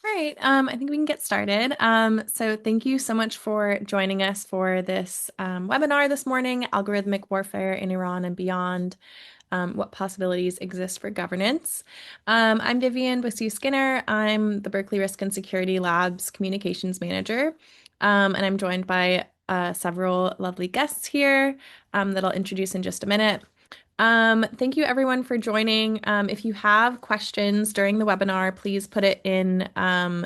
All right, I think we can get started. So thank you so much for joining us for this webinar this morning, Algorithmic Warfare in Iran and Beyond, What Possibilities Exist for Governance. I'm Vivian Skinner. I'm the Berkeley Risk and Security Lab's Communications Manager, and I'm joined by several lovely guests here that I'll introduce in just a minute. Thank you everyone for joining. If you have questions during the webinar, please put it in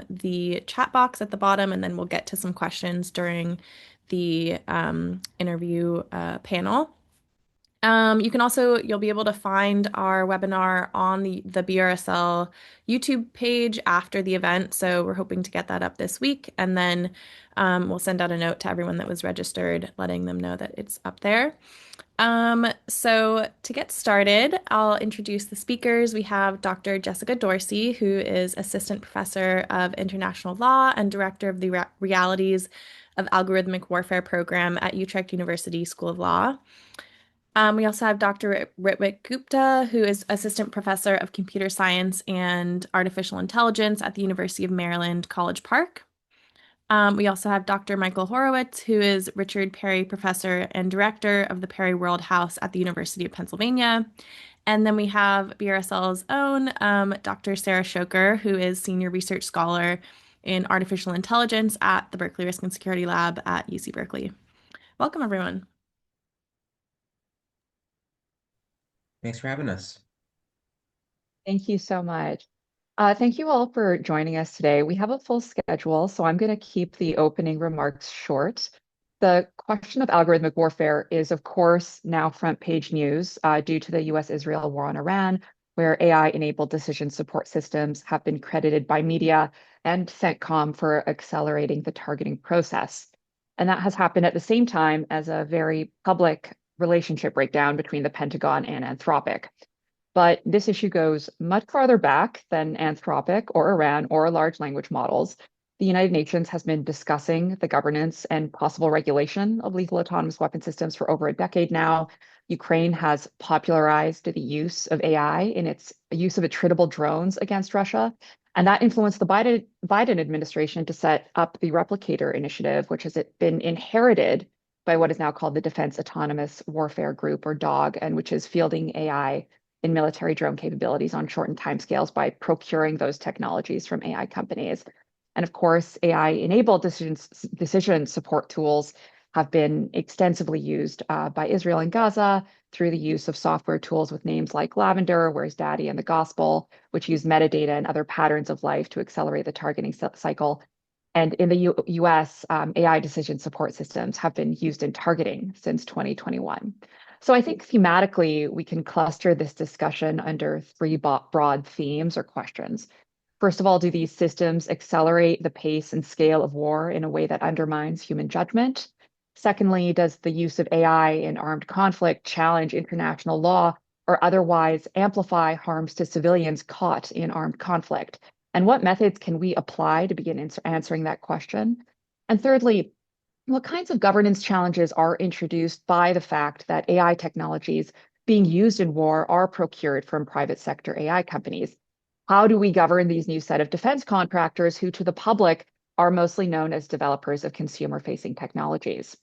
the chat box at the bottom, and then we'll get to some questions during the interview panel. You'll be able to find our webinar on the BRSL YouTube page after the event. So we're hoping to get that up this week, and then we'll send out a note to everyone that was registered, letting them know that it's up there. So to get started, I'll introduce the speakers. We have Dr. Jessica Dorsey, who is Assistant Professor of International Law and Director of the Realities of Algorithmic Warfare program at Utrecht University School of Law. We also have Dr. Ritwik Gupta, who is Assistant Professor of Computer Science and Artificial Intelligence at the University of Maryland, College Park. We also have Dr. Michael Horowitz, who is Richard Perry Professor and Director of the Perry World House at the University of Pennsylvania. And then we have BRSL's own Dr. Sarah Shoker, who is Senior Research Scholar in Artificial Intelligence at the Berkeley Risk and Security Lab at UC Berkeley. Welcome, everyone. Thanks for having us. Thank you so much. Thank you all for joining us today. We have a full schedule, so I'm going to keep the opening remarks short. The question of algorithmic warfare is, of course, now front page news due to the US-Israel war on Iran, where AI-enabled decision support systems have been credited by media and CENTCOM for accelerating the targeting process. And that has happened at the same time as a very public relationship breakdown between the Pentagon and Anthropic. But this issue goes much farther back than Anthropic or Iran or large language models. The United Nations has been discussing the governance and possible regulation of lethal autonomous weapon systems for over a decade now. Ukraine has popularized the use of AI in its use of attritable drones against Russia. And that influenced the Biden administration to set up the Replicator Initiative, which has been inherited by what is now called the Defense Autonomous Warfare Group, or DAWG, and which is fielding AI in military drone capabilities on shortened timescales by procuring those technologies from AI companies. And of course, AI-enabled decision support tools have been extensively used by Israel and Gaza through the use of software tools with names like Lavender, Where's Daddy, and The Gospel, which use metadata and other patterns of life to accelerate the targeting cycle. And in the US, AI decision support systems have been used in targeting since 2021. So I think thematically, we can cluster this discussion under three broad themes or questions. First of all, do these systems accelerate the pace and scale of war in a way that undermines human judgment? Secondly, does the use of AI in armed conflict challenge international law or otherwise amplify harms to civilians caught in armed conflict? And what methods can we apply to begin answering that question? And thirdly, what kinds of governance challenges are introduced by the fact that AI technologies being used in war are procured from private sector AI companies? How do we govern these new set of defense contractors who to the public are mostly known as developers of consumer-facing technologies?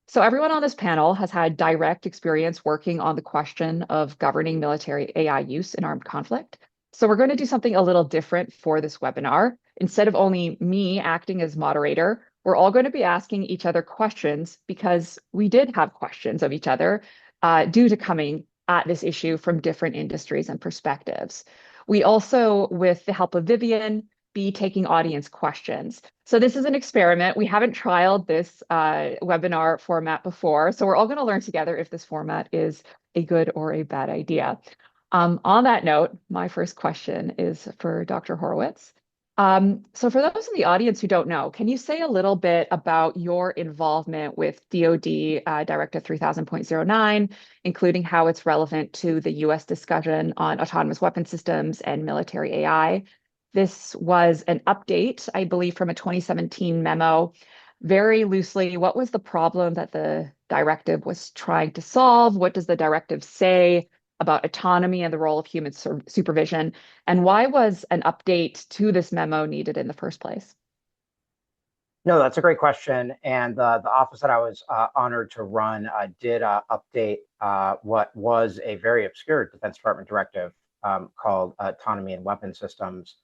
So everyone on this panel has had direct experience working on the question of governing military AI use in armed conflict. So we're going to do something a little different for this webinar. Instead of only me acting as moderator, we're all going to be asking each other questions because we did have questions of each other due to coming at this issue from different industries and perspectives. We also, with the help of Vivian, be taking audience questions. So this is an experiment. We haven't trialed this webinar format before, so we're all going to learn together if this format is a good or a bad idea. On that note, my first question is for Dr. Horowitz. So for those in the audience who don't know, can you say a little bit about your involvement with DoD Directive 3000.09, including how it's relevant to the US discussion on autonomous weapon systems and military AI? This was an update, I believe, from a 2017 memo. Very loosely, what was the problem that the directive was trying to solve? What does the directive say? about autonomy and the role of human supervision? And why was an update to this memo needed in the first place? No, that's a great question. And the office that I was honored to run did update what was a very obscure Defense Department directive called Autonomy in Weapon Systems.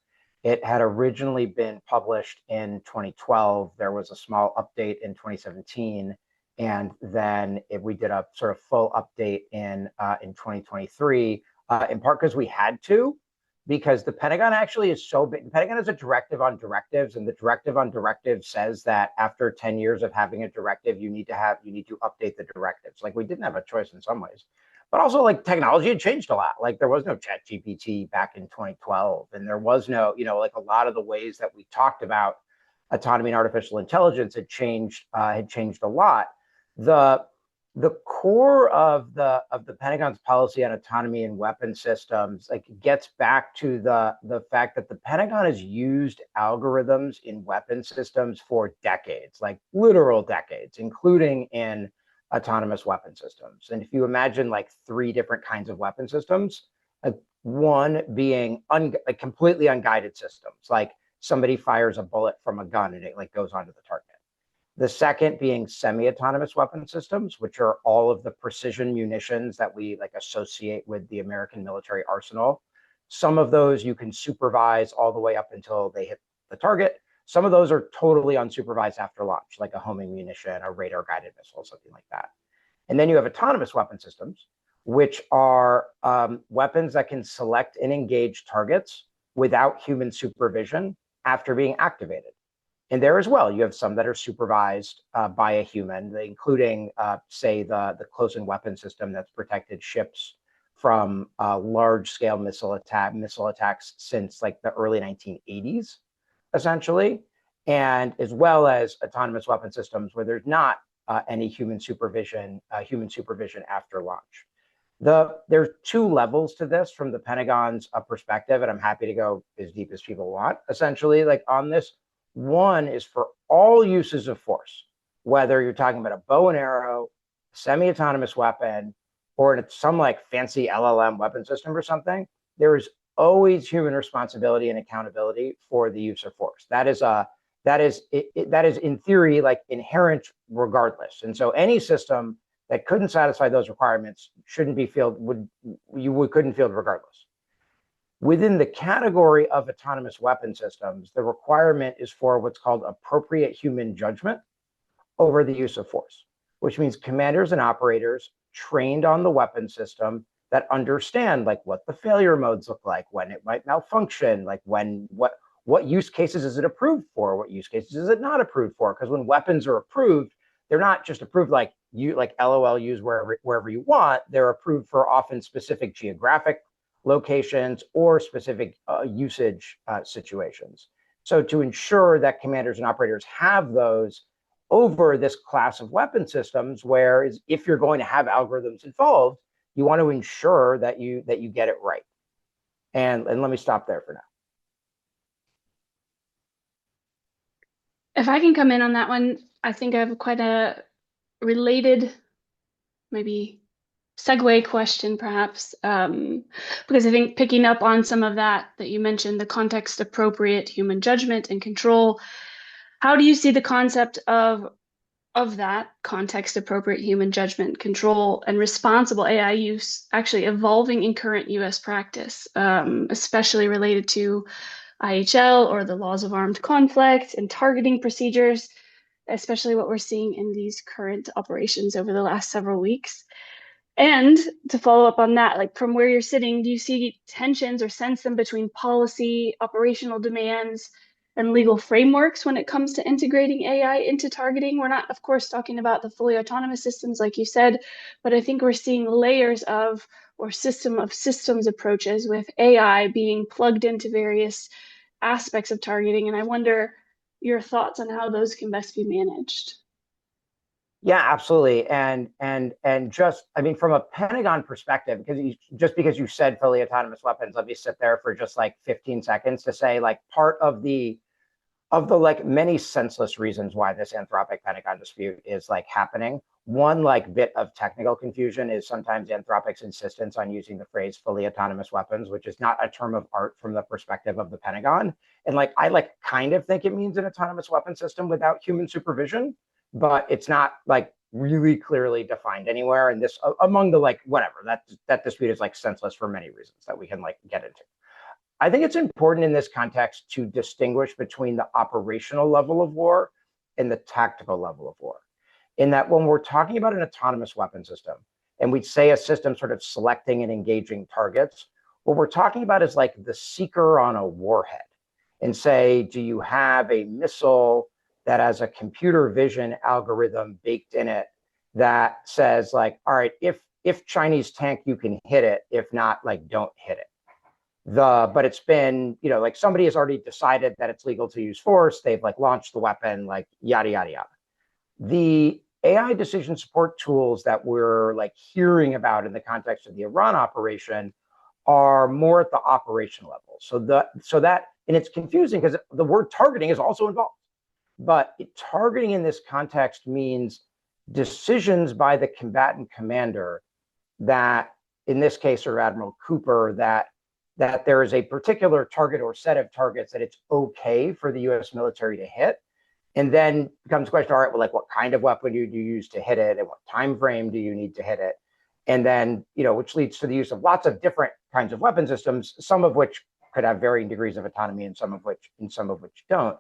It had originally been published in 2012. There was a small update in 2017. And then we did a sort of full update in 2023, in part because we had to, because the Pentagon actually is so big. The Pentagon has a directive on directives, and the directive on directives says that after 10 years of having a directive, you need to update the directives. Like, we didn't have a choice in some ways, but also like technology had changed a lot. Like, there was no ChatGPT back in 2012, and there was no, like a lot of the ways that we talked about autonomy and artificial intelligence had changed a lot. The core of the Pentagon's policy on autonomy in weapon systems gets back to the fact that the Pentagon has used algorithms in weapon systems for decades, like literal decades, including in autonomous weapon systems. And if you imagine like three different kinds of weapon systems, one being completely unguided systems, like somebody fires a bullet from a gun and it goes onto the target. The second being semi-autonomous weapon systems, which are all of the precision munitions that we associate with the American military arsenal. Some of those you can supervise all the way up until they hit the target. Some of those are totally unsupervised after launch, like a homing munition, a radar-guided missile, something like that. And then you have autonomous weapon systems, which are weapons that can select and engage targets without human supervision after being activated. And there as well, you have some that are supervised by a human, including, say, the close-in weapon system that's protected ships from large-scale missile attacks since like the early 1980s, essentially, and as well as autonomous weapon systems where there's not any human supervision after launch. There's two levels to this from the Pentagon's perspective, and I'm happy to go as deep as people want, essentially, on this. One is for all uses of force, whether you're talking about a bow and arrow, semi-autonomous weapon, or some fancy LLM weapon system or something, there is always human responsibility and accountability for the use of force. That is in theory inherent regardless. And so any system that couldn't satisfy those requirements couldn't field regardless. Within the category of autonomous weapon systems, the requirement is for what's called appropriate human judgment over the use of force, which means commanders and operators trained on the weapon system that understand what the failure modes look like, when it might malfunction, what use cases is it approved for, what use cases is it not approved for. Because when weapons are approved, they're not just approved like LOL, use wherever you want. They're approved for often specific geographic locations or specific usage situations. So to ensure that commanders and operators have those over this class of weapon systems, where if you're going to have algorithms involved, you want to ensure that you get it right. And let me stop there for now. If I can come in on that one, I think I have quite a related, maybe segue question, perhaps, because I think picking up on some of that you mentioned, the context appropriate human judgment and control, how do you see the concept of that context appropriate human judgment, control, and responsible AI use actually evolving in current US practice, especially related to IHL or the laws of armed conflict and targeting procedures, especially what we're seeing in these current operations over the last several weeks? And to follow up on that, from where you're sitting, do you see tensions or sense them between policy, operational demands, and legal frameworks when it comes to integrating AI into targeting? We're not, of course, talking about the fully autonomous systems, like you said, but I think we're seeing layers of, or system of systems approaches with AI being plugged into various aspects of targeting. And I wonder your thoughts on how those can best be managed. Yeah, absolutely. And just, from a Pentagon perspective, because you said fully autonomous weapons, let me sit there for just 15 seconds to say part of the many senseless reasons why this Anthropic Pentagon dispute is happening. One like bit of technical confusion is sometimes Anthropic's insistence on using the phrase fully autonomous weapons, which is not a term of art from the perspective of the Pentagon. And like I like kind of think it means an autonomous weapon system without human supervision, but it's not like really clearly defined anywhere. And this among the like whatever that dispute is like senseless for many reasons that we can like get into. I think it's important in this context to distinguish between the operational level of war and the tactical level of war. In that when we're talking about an autonomous weapon system, and we'd say a system sort of selecting and engaging targets, what we're talking about is like the seeker on a warhead. And say, do you have a missile that has a computer vision algorithm baked in it that says like, all right, if Chinese tank, you can hit it. If not, like don't hit it. But it's been, you know, like somebody has already decided that it's legal to use force. They've like launched the weapon, like yada, yada, yada. The AI decision support tools that we're like hearing about in the context of the Iran operation are more at the operation level. So that, and it's confusing because the word targeting is also involved. But targeting in this context means decisions by the combatant commander that, in this case, or Admiral Cooper, that there is a particular target or set of targets that it's okay for the U.S. military to hit. And then becomes the question, all right, well, like what kind of weapon do you use to hit it? And what time frame do you need to hit it? And then, you know, which leads to the use of lots of different kinds of weapon systems, some of which could have varying degrees of autonomy and some of which don't.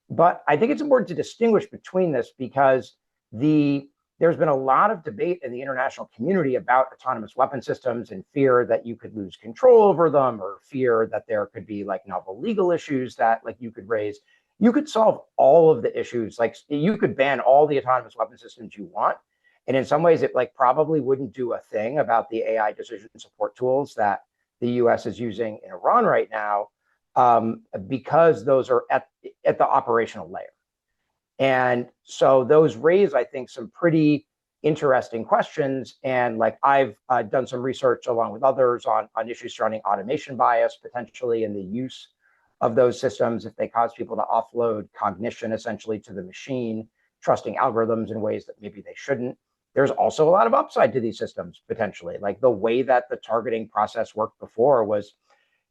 But I think it's important to distinguish between this because there's been a lot of debate in the international community about autonomous weapon systems and fear that you could lose control over them or fear that there could be like novel legal issues that like you could raise. You could solve all of the issues. Like you could ban all the autonomous weapon systems you want. And in some ways, it like probably wouldn't do a thing about the AI decision support tools that the US is using in Iran right now, because those are at the operational layer. And so those raise, I think, some pretty interesting questions. And like I've done some research along with others on issues surrounding automation bias, potentially in the use of those systems if they cause people to offload cognition essentially to the machine, trusting algorithms in ways that maybe they shouldn't. There's also a lot of upside to these systems potentially. Like the way that the targeting process worked before was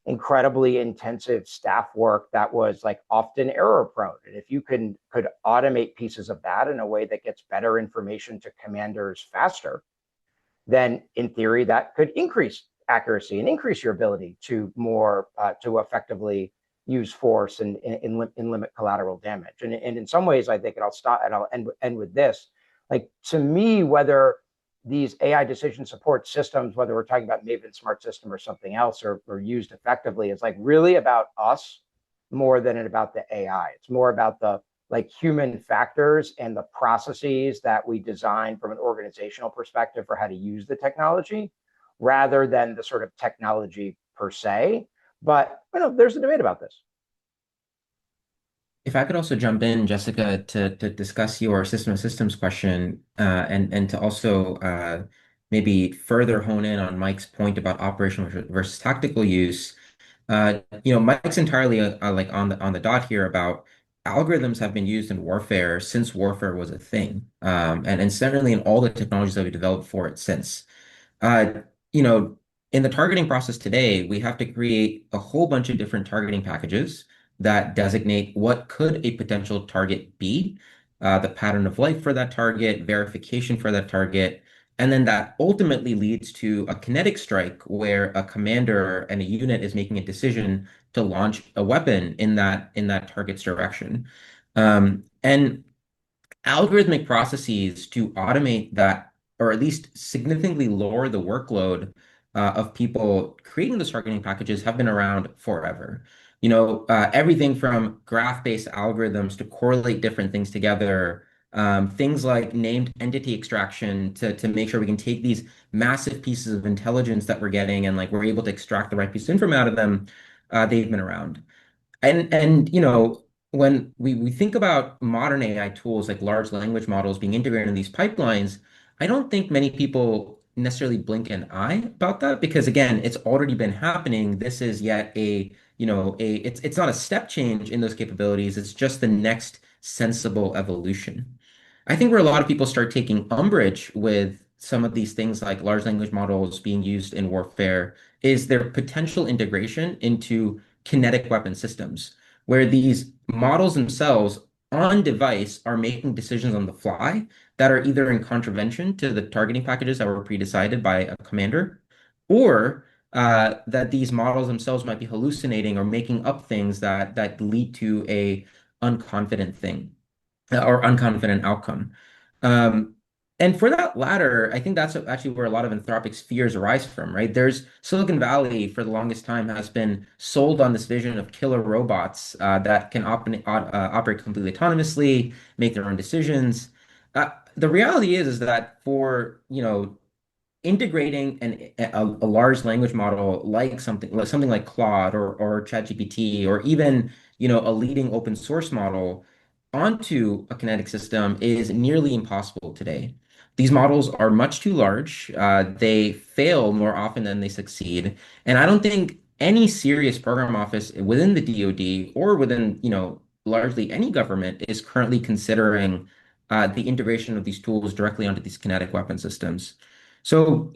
incredibly intensive staff work that was like often error prone. And if you could automate pieces of that in a way that gets better information to commanders faster, then in theory that could increase accuracy and increase your ability to more to effectively use force and limit collateral damage. And in some ways, I think, and I'll stop and I'll end with this. Like to me, whether these AI decision support systems, whether we're talking about Maven Smart System or something else, or used effectively, is like really about us more than about the AI. It's more about the like human factors and the processes that we design from an organizational perspective for how to use the technology, rather than the sort of technology per se. But you know, there's a debate about this. If I could also jump in, Jessica, to discuss your system of systems question, and to also maybe further hone in on Mike's point about operational versus tactical use. Mike's entirely like on the dot here about algorithms have been used in warfare since warfare was a thing, and certainly in all the technologies that we developed for it since. Uh, you know, in the targeting process today, we have to create a whole bunch of different targeting packages that designate what could a potential target be, the pattern of life for that target, verification for that target, and then that ultimately leads to a kinetic strike where a commander and a unit is making a decision to launch a weapon in that target's direction. And algorithmic processes to automate that, or at least significantly lower the workload of people creating those targeting packages have been around forever. Everything from graph-based algorithms to correlate different things together, things like named entity extraction to make sure we can take these massive pieces of intelligence that we're getting and like we're able to extract the right piece of information out of them. They've been around. And when we think about modern AI tools like large language models being integrated in these pipelines, I don't think many people necessarily blink an eye about that because again, it's already been happening. This is yet it's not a step change in those capabilities. It's just the next sensible evolution. I think where a lot of people start taking umbrage with some of these things like large language models being used in warfare is their potential integration into kinetic weapon systems, where these models themselves on device are making decisions on the fly that are either in contravention to the targeting packages that were pre-decided by a commander, or that these models themselves might be hallucinating or making up things that lead to a unconfident thing or unconfident outcome. Um, and for that latter, I think that's actually where a lot of Anthropic's fears arise from, right? There's Silicon Valley for the longest time has been sold on this vision of killer robots that can operate completely autonomously, make their own decisions. The reality is that for, integrating a large language model like something like Claude or ChatGPT or even a leading open source model onto a kinetic system is nearly impossible today. These models are much too large. They fail more often than they succeed, and I don't think any serious program office within the DoD or within largely any government is currently considering the integration of these tools directly onto these kinetic weapon systems. So,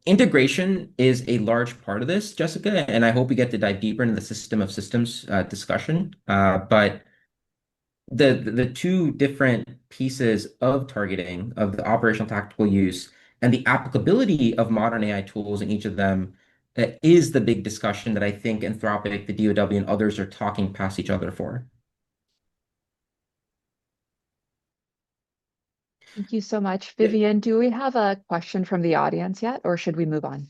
integration is a large part of this, Jessica, and I hope we get to dive deeper into the system of systems discussion. But the two different pieces of targeting of the operational tactical use and the applicability of modern AI tools in each of them is the big discussion that I think Anthropic, the DoW, and others are talking past each other for. Thank you so much. Vivian, do we have a question from the audience yet, or should we move on?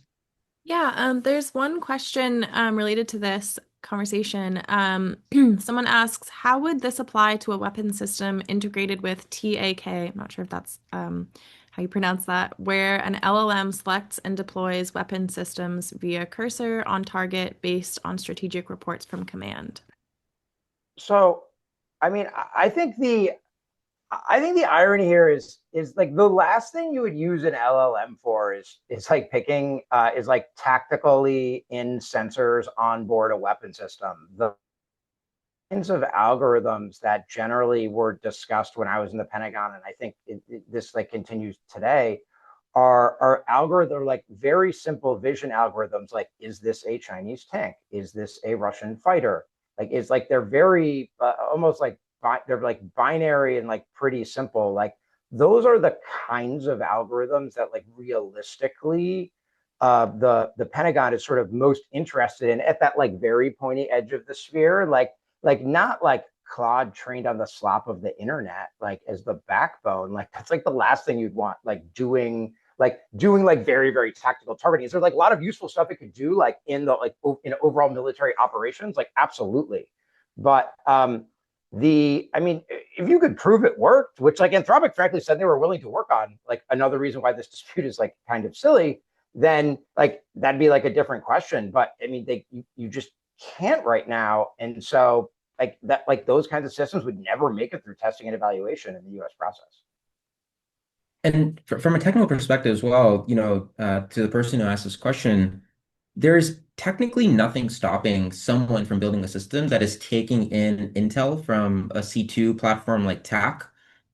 Yeah, there's one question related to this conversation. Someone asks, how would this apply to a weapon system integrated with TAK? I'm not sure if that's how you pronounce that, where an LLM selects and deploys weapon systems via cursor on target based on strategic reports from command. So, I mean, I think the irony here is like the last thing you would use an LLM for is like picking is like tactically in sensors on board a weapon system. The kinds of algorithms that generally were discussed when I was in the Pentagon, and I think this like continues today, are algorithms like very simple vision algorithms. Like, is this a Chinese tank? Is this a Russian fighter? Like, it's like they're very almost like they're like binary and like pretty simple. Like those are the kinds of algorithms that like realistically the Pentagon is sort of most interested in at that like very pointy edge of the sphere. Like not like Claude trained on the slop of the internet, like as the backbone. Like that's like the last thing you'd want, like doing like very, very tactical targeting. Is there like a lot of useful stuff it could do, like in the like in overall military operations? Like absolutely. But I mean, if you could prove it worked, which like Anthropic frankly said they were willing to work on, like another reason why this dispute is like kind of silly, then like that'd be like a different question. But I mean, you just can't right now. And so like that, like those kinds of systems would never make it through testing and evaluation in the US process. And from a technical perspective as well, to the person who asked this question, there's technically nothing stopping someone from building a system that is taking in intel from a C2 platform like TAC,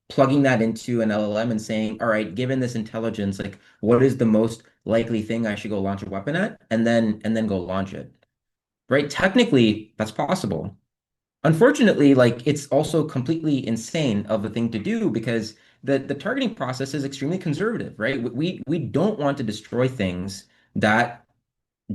plugging that into an LLM and saying, all right, given this intelligence, like what is the most likely thing I should go launch a weapon at? And then go launch it. Right? Technically, that's possible. Unfortunately, like it's also completely insane of a thing to do because the targeting process is extremely conservative, right? We don't want to destroy things that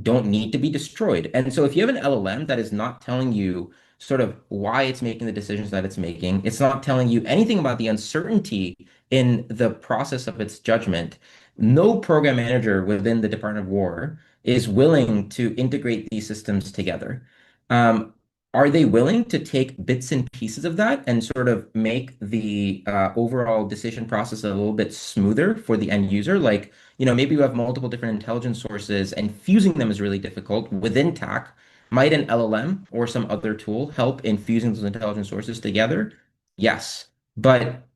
don't need to be destroyed. And so if you have an LLM that is not telling you sort of why it's making the decisions that it's making, it's not telling you anything about the uncertainty in the process of its judgment, no program manager within the Department of War is willing to integrate these systems together. Um, are they willing to take bits and pieces of that and sort of make the overall decision process a little bit smoother for the end user? Like, maybe you have multiple different intelligence sources and fusing them is really difficult within TAC. Might an LLM or some other tool help in fusing those intelligence sources together? Yes. But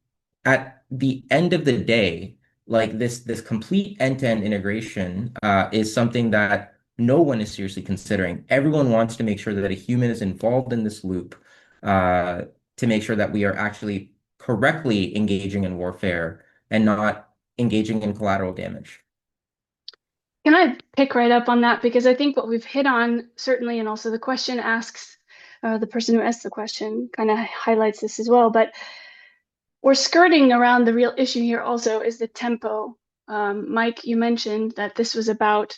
at the end of the day, like this complete end-to-end integration is something that no one is seriously considering. Everyone wants to make sure that a human is involved in this loop uh, to make sure that we are actually correctly engaging in warfare and not engaging in collateral damage? Can I pick right up on that? Because I think what we've hit on, certainly, and also the question asks, the person who asked the question kind of highlights this as well, but we're skirting around the real issue here also is the tempo. Mike, you mentioned that this was about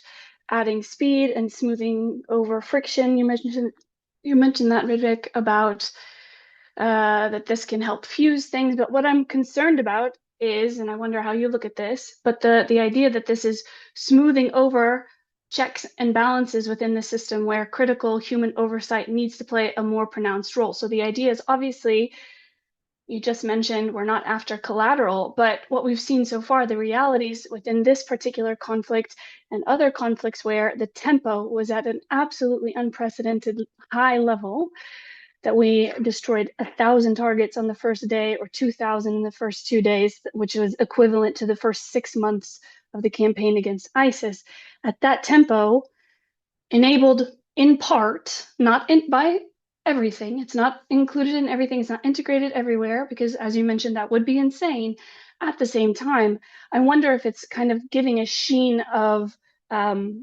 adding speed and smoothing over friction. You mentioned that, Ridvik, about that this can help fuse things. But what I'm concerned about is, and I wonder how you look at this, but the idea that this is smoothing over checks and balances within the system where critical human oversight needs to play a more pronounced role. So the idea is obviously, you just mentioned we're not after collateral, but what we've seen so far, the realities within this particular conflict and other conflicts where the tempo was at an absolutely unprecedented high level, that we destroyed 1,000 targets on the first day or 2,000 in the first 2 days, which was equivalent to the first 6 months of the campaign against ISIS. At that tempo, enabled in part, not by everything. It's not included in everything. It's not integrated everywhere because, as you mentioned, that would be insane. At the same time, I wonder if it's kind of giving a sheen of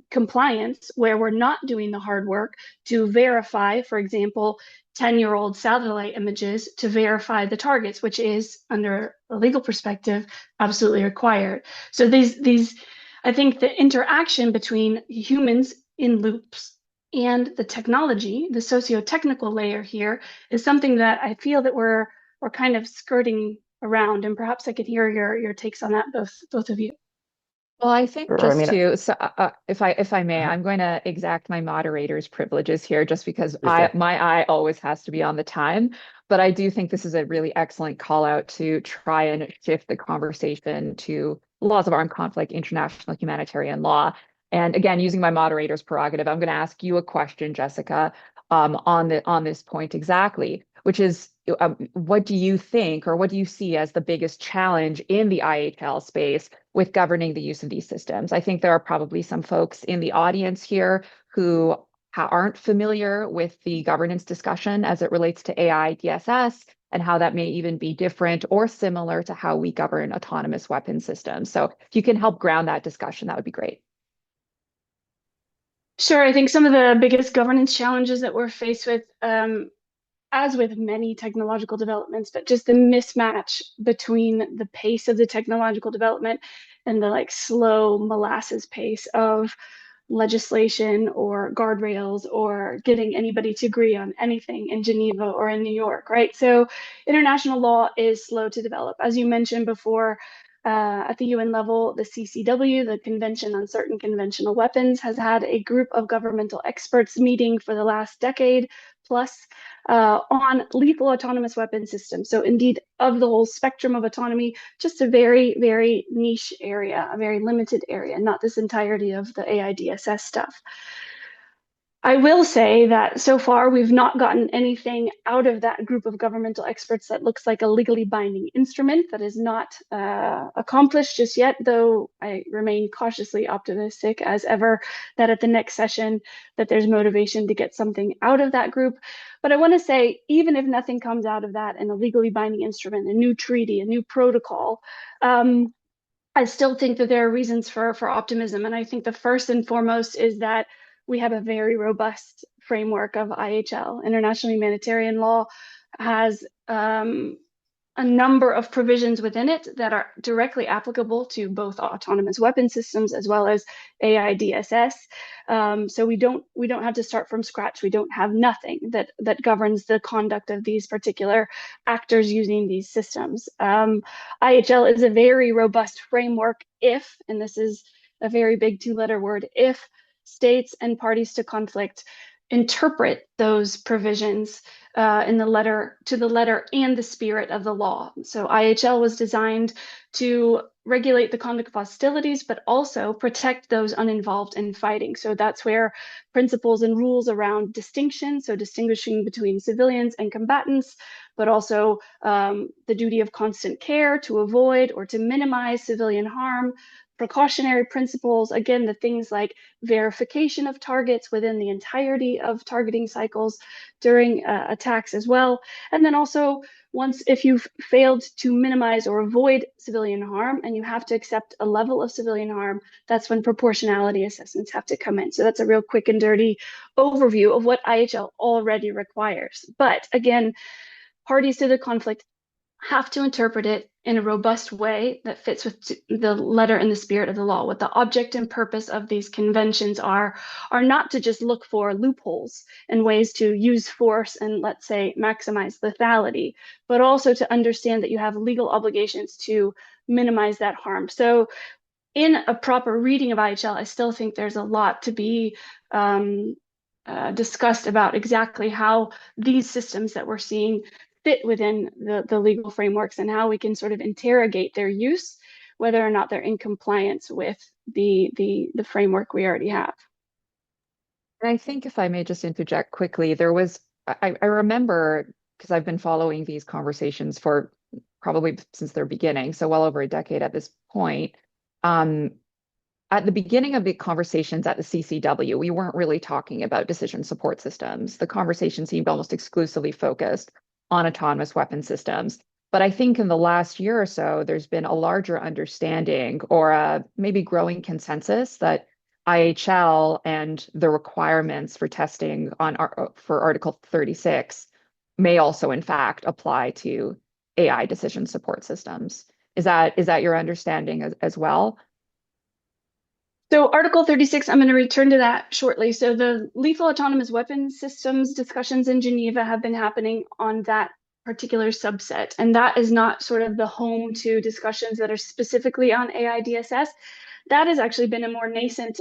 compliance where we're not doing the hard work to verify, for example, 10-year-old satellite images to verify the targets, which is, under a legal perspective, absolutely required. So I think the interaction between humans in loops and the technology, the socio-technical layer here, is something that I feel that we're kind of skirting around. And perhaps I could hear your takes on that, both of you. Well, I think Sure. just to, so if I may, Uh-huh. I'm going to exact my moderator's privileges here, just because Please do. my eye always has to be on the time. But I do think this is a really excellent call out to try and shift the conversation to laws of armed conflict, international humanitarian law. And again, using my moderator's prerogative, I'm going to ask you a question, Jessica, on this point exactly, which is, what do you think, or what do you see as the biggest challenge in the IHL space with governing the use of these systems? I think there are probably some folks in the audience here who aren't familiar with the governance discussion as it relates to AI DSS and how that may even be different or similar to how we govern autonomous weapon systems. So if you can help ground that discussion, that would be great. Sure, I think some of the biggest governance challenges that we're faced with, as with many technological developments, but just the mismatch between the pace of the technological development and the slow molasses pace of legislation or guardrails or getting anybody to agree on anything in Geneva or in New York, right? So international law is slow to develop. As you mentioned before, at the UN level, the CCW, the Convention on Certain Conventional Weapons, has had a group of governmental experts meeting for the last decade plus on lethal autonomous weapon systems. So indeed, of the whole spectrum of autonomy, just a very, very niche area, a very limited area, not this entirety of the AIDSS stuff. I will say that so far we've not gotten anything out of that group of governmental experts that looks like a legally binding instrument. That is not accomplished just yet, though I remain cautiously optimistic as ever that at the next session that there's motivation to get something out of that group. But I want to say, even if nothing comes out of that in a legally binding instrument, a new treaty, a new protocol, I still think that there are reasons for optimism. And I think the first and foremost is that we have a very robust framework of IHL. International humanitarian law has a number of provisions within it that are directly applicable to both autonomous weapon systems as well as AIDSS. So we don't have to start from scratch. We don't have nothing that governs the conduct of these particular actors using these systems. IHL is a very robust framework if, and this is a very big two-letter word, if states and parties to conflict interpret those provisions in the letter and the spirit of the law. So IHL was designed to regulate the conduct of hostilities, but also protect those uninvolved in fighting. So that's where principles and rules around distinction, so distinguishing between civilians and combatants, but also the duty of constant care to avoid or to minimize civilian harm, precautionary principles, again, the things like verification of targets within the entirety of targeting cycles during attacks as well. And then also, if you've failed to minimize or avoid civilian harm and you have to accept a level of civilian harm, that's when proportionality assessments have to come in. So that's a real quick and dirty overview of what IHL already requires. But again, parties to the conflict have to interpret it in a robust way that fits with the letter and the spirit of the law. What the object and purpose of these conventions are not to just look for loopholes and ways to use force and, let's say, maximize lethality, but also to understand that you have legal obligations to minimize that harm. So in a proper reading of IHL, I still think there's a lot to be discussed about exactly how these systems that we're seeing fit within the legal frameworks and how we can sort of interrogate their use, whether or not they're in compliance with the framework we already have. And I think if I may just interject quickly, I remember, because I've been following these conversations for probably since their beginning, so well over a decade at this point. At the beginning of the conversations at the CCW, we weren't really talking about decision support systems. The conversation seemed almost exclusively focused on autonomous weapon systems. But I think in the last year or so, there's been a larger understanding or a maybe growing consensus that IHL and the requirements for testing for Article 36 may also, in fact, apply to AI decision support systems. Is that your understanding as well? So Article 36, I'm going to return to that shortly. So the lethal autonomous weapons systems discussions in Geneva have been happening on that particular subset. And that is not sort of the home to discussions that are specifically on AI DSS. That has actually been a more nascent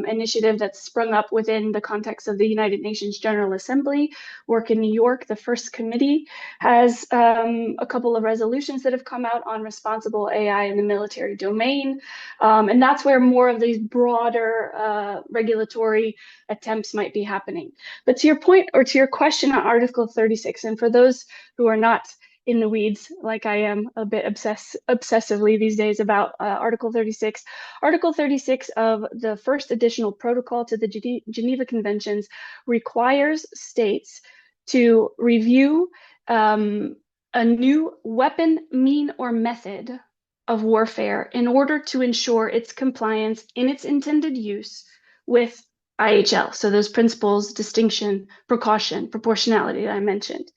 initiative that's sprung up within the context of the United Nations General Assembly. Work in New York, the first committee has a couple of resolutions that have come out on responsible AI in the military domain. And that's where more of these broader regulatory attempts might be happening. But to your point, or to your question on Article 36, and for those who are not in the weeds, like I am a bit obsessively these days about Article 36. Article 36 of the first additional protocol to the Geneva Conventions requires states to review a new weapon, mean, or method of warfare in order to ensure its compliance in its intended use with IHL. So those principles, distinction, precaution, proportionality that I mentioned.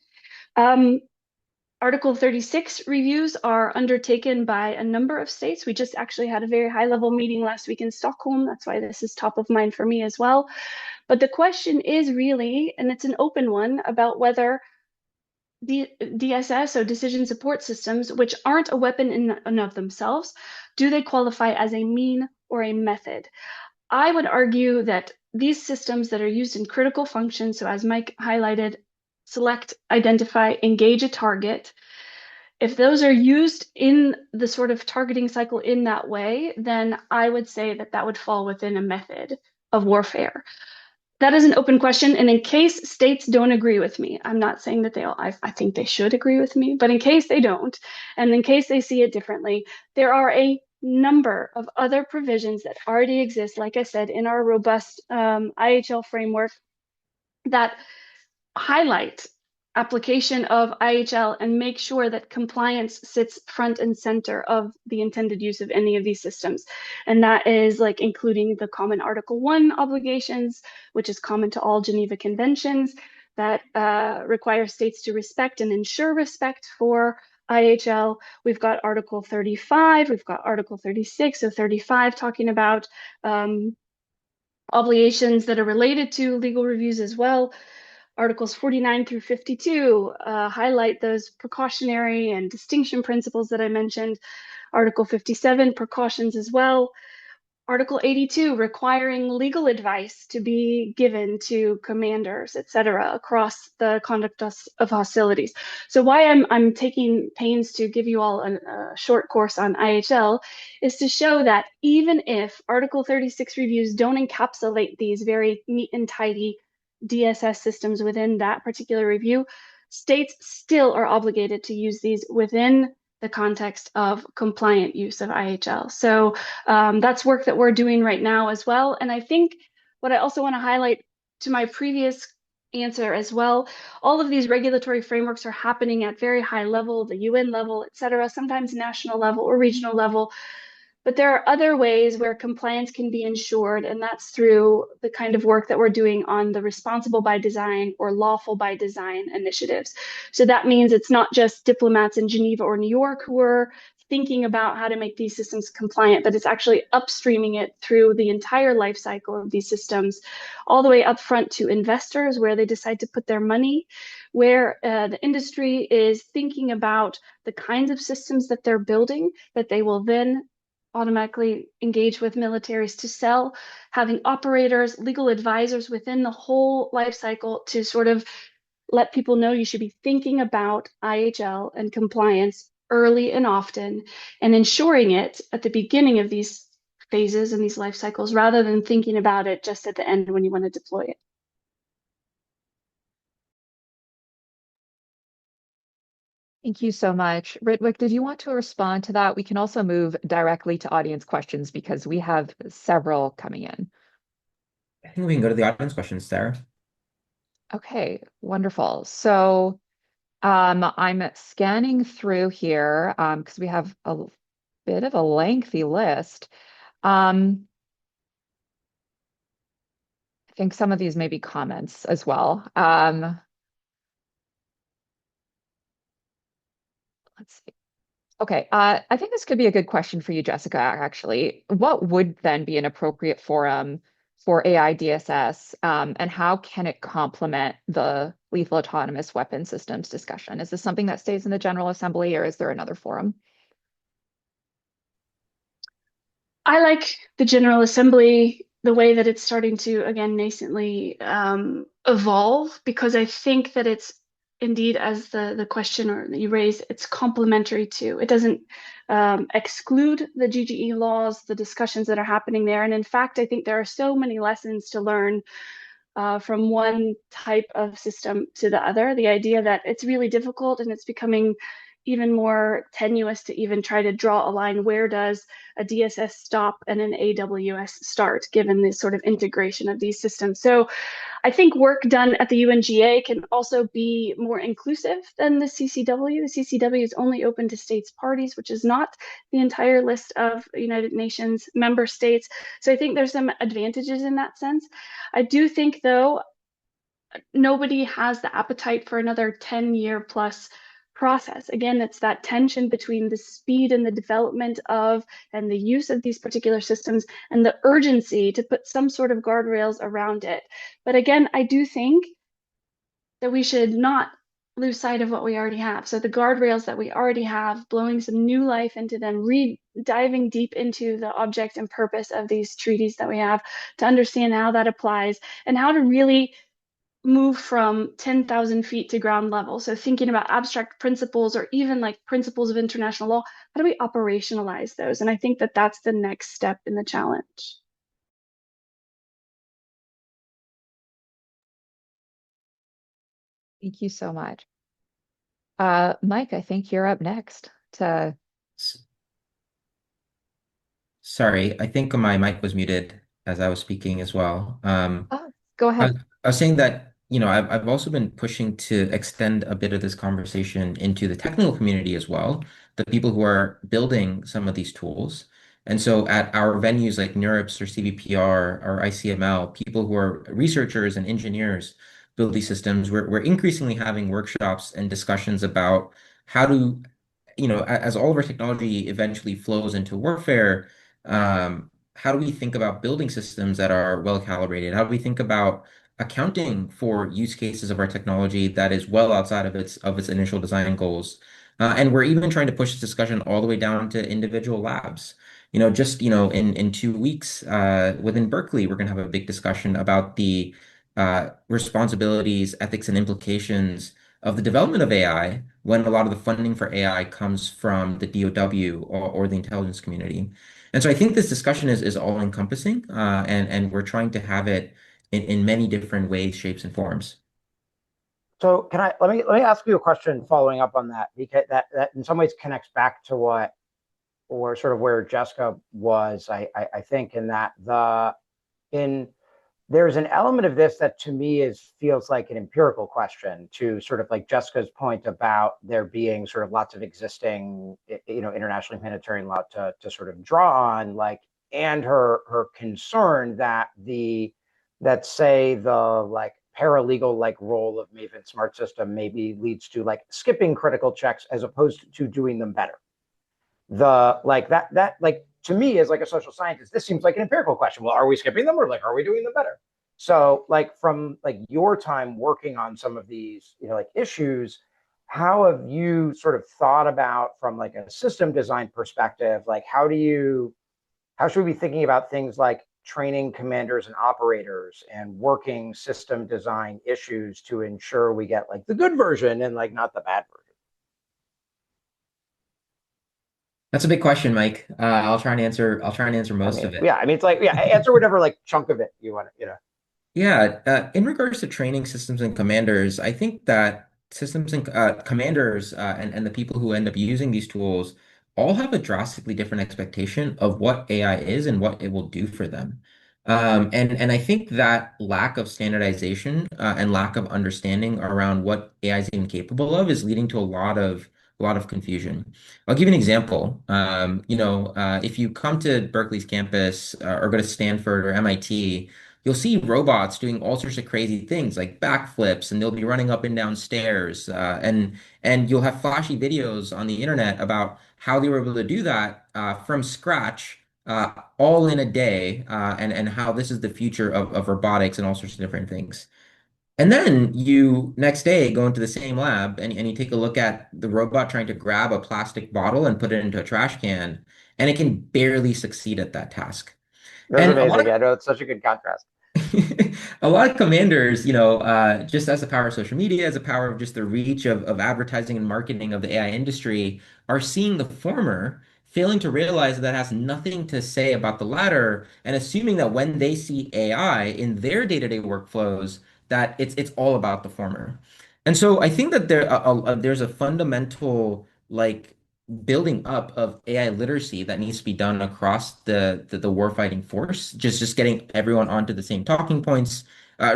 Article 36 reviews are undertaken by a number of states. We just actually had a very high-level meeting last week in Stockholm. That's why this is top of mind for me as well. But the question is really, and it's an open one, about whether the DSS, so decision support systems, which aren't a weapon in and of themselves, do they qualify as a mean or a method? I would argue that these systems that are used in critical functions, so as Mike highlighted, select, identify, engage a target. If those are used in the sort of targeting cycle in that way, then I would say that that would fall within a method of warfare. That is an open question. And in case states don't agree with me, I'm not saying that they all, I think they should agree with me, but in case they don't, and in case they see it differently, there are a number of other provisions that already exist, like I said, in our robust IHL framework that highlight application of IHL and make sure that compliance sits front and center of the intended use of any of these systems. And that is like including the common Article 1 obligations, which is common to all Geneva Conventions, that require states to respect and ensure respect for IHL. We've got Article 35, we've got Article 36, so 35 talking about obligations that are related to legal reviews as well. Articles 49 through 52 highlight those precautionary and distinction principles that I mentioned. Article 57, precautions as well. Article 82, requiring legal advice to be given to commanders, et cetera, across the conduct of hostilities. So why I'm taking pains to give you all a short course on IHL is to show that even if Article 36 reviews don't encapsulate these very neat and tidy DSS systems within that particular review, states still are obligated to use these within the context of compliant use of IHL. So that's work that we're doing right now as well. And I think what I also want to highlight to my previous answer as well, all of these regulatory frameworks are happening at very high level, the UN level, et cetera, sometimes national level or regional level. But there are other ways where compliance can be ensured, and that's through the kind of work that we're doing on the responsible by design or lawful by design initiatives. So that means it's not just diplomats in Geneva or New York who are thinking about how to make these systems compliant, but it's actually upstreaming it through the entire life cycle of these systems, all the way up front to investors where they decide to put their money, where the industry is thinking about the kinds of systems that they're building that they will then automatically engage with militaries to sell, having operators, legal advisors within the whole life cycle to sort of let people know you should be thinking about IHL and compliance early and often, and ensuring it at the beginning of these phases and these life cycles rather than thinking about it just at the end when you want to deploy it. Thank you so much. Ritwik, did you want to respond to that? We can also move directly to audience questions because we have several coming in. I think we can go to the audience questions, Sarah. Okay, wonderful. So I'm scanning through here because we have a bit of a lengthy list. I think some of these may be comments as well. Let's see. Okay, I think this could be a good question for you, Jessica, actually. What would then be an appropriate forum for AI DSS, and how can it complement the lethal autonomous weapon systems discussion? Is this something that stays in the General Assembly, or is there another forum? I like the General Assembly, the way that it's starting to, again, nascently evolve, because I think that it's indeed, as the question or that you raised, it's complementary to. It doesn't exclude the GGE laws, the discussions that are happening there. And in fact, I think there are so many lessons to learn from one type of system to the other. The idea that it's really difficult and it's becoming even more tenuous to even try to draw a line. Where does a DSS stop and an AWS start, given this sort of integration of these systems? So I think work done at the UNGA can also be more inclusive than the CCW. The CCW is only open to states parties, which is not the entire list of United Nations member states. So I think there's some advantages in that sense. I do think, though, nobody has the appetite for another 10-year plus process. Again, it's that tension between the speed and the development of and the use of these particular systems and the urgency to put some sort of guardrails around it. But again, I do think that we should not lose sight of what we already have. So the guardrails that we already have, blowing some new life into them, diving deep into the object and purpose of these treaties that we have to understand how that applies and how to really move from 10,000 feet to ground level. So thinking about abstract principles or even like principles of international law, how do we operationalize those? And I think that that's the next step in the challenge. Thank you so much. Mike, I think you're up next to. Sorry, I think my mic was muted as I was speaking as well. Oh, go I, ahead. I was saying that, I've also been pushing to extend a bit of this conversation into the technical community as well, the people who are building some of these tools. And so at our venues like NeurIPS or CVPR or ICML, people who are researchers and engineers build these systems. We're increasingly having workshops and discussions about how to, as all of our technology eventually flows into warfare, how do we think about building systems that are well calibrated? How do we think about accounting for use cases of our technology that is well outside of its initial design goals? And we're even trying to push this discussion all the way down to individual labs. In 2 weeks, within Berkeley, we're going to have a big discussion about the responsibilities, ethics, and implications of the development of AI when a lot of the funding for AI comes from the DoW or the intelligence community. And so I think this discussion is all encompassing, and we're trying to have it in many different ways, shapes, and forms. So can I let me ask you a question following up on that, because that in some ways connects back to what, or sort of where Jessica was, I think, in that in there's an element of this that to me feels like an empirical question, to sort of like Jessica's point about there being sort of lots of existing, international humanitarian law to sort of draw on, like, and her concern that say the like paralegal like role of Maven Smart System maybe leads to like skipping critical checks as opposed to doing them better. The like that like, to me, as like a social scientist, this seems like an empirical question. Well, are we skipping them, or like are we doing them better? So like from like your time working on some of these, like issues, how have you sort of thought about, from like a system design perspective, like how should we be thinking about things like training commanders and operators and working system design issues to ensure we get like the good version and like not the bad version? That's a big question, Mike. I'll try and answer. I'll try and answer I most mean, of it. yeah, I mean, it's like, yeah, answer whatever like chunk of it you want to. Yeah, in regards to training systems and commanders, I think that systems and commanders and the people who end up using these tools all have a drastically different expectation of what AI is and what it will do for them. And I think that lack of standardization and lack of understanding around what AI is even capable of is leading to a lot of confusion. I'll give you an example. If you come to Berkeley's campus or go to Stanford or MIT, you'll see robots doing all sorts of crazy things like backflips, and they'll be running up and down stairs. And you'll have flashy videos on the internet about how they were able to do that from scratch, all in a day, and how this is the future of robotics and all sorts of different things. And then you next day go into the same lab and you take a look at the robot trying to grab a plastic bottle and put it into a trash can, and it can barely succeed at that task. That's And a lot amazing. of Yeah, no, it's such a good contrast. a lot of commanders, just as the power of social media, as the power of just the reach of advertising and marketing of the AI industry, are seeing the former, failing to realize that has nothing to say about the latter, and assuming that when they see AI in their day-to-day workflows, that it's all about the former. And so I think that there's a fundamental like building up of AI literacy that needs to be done across the warfighting force, just getting everyone onto the same talking points.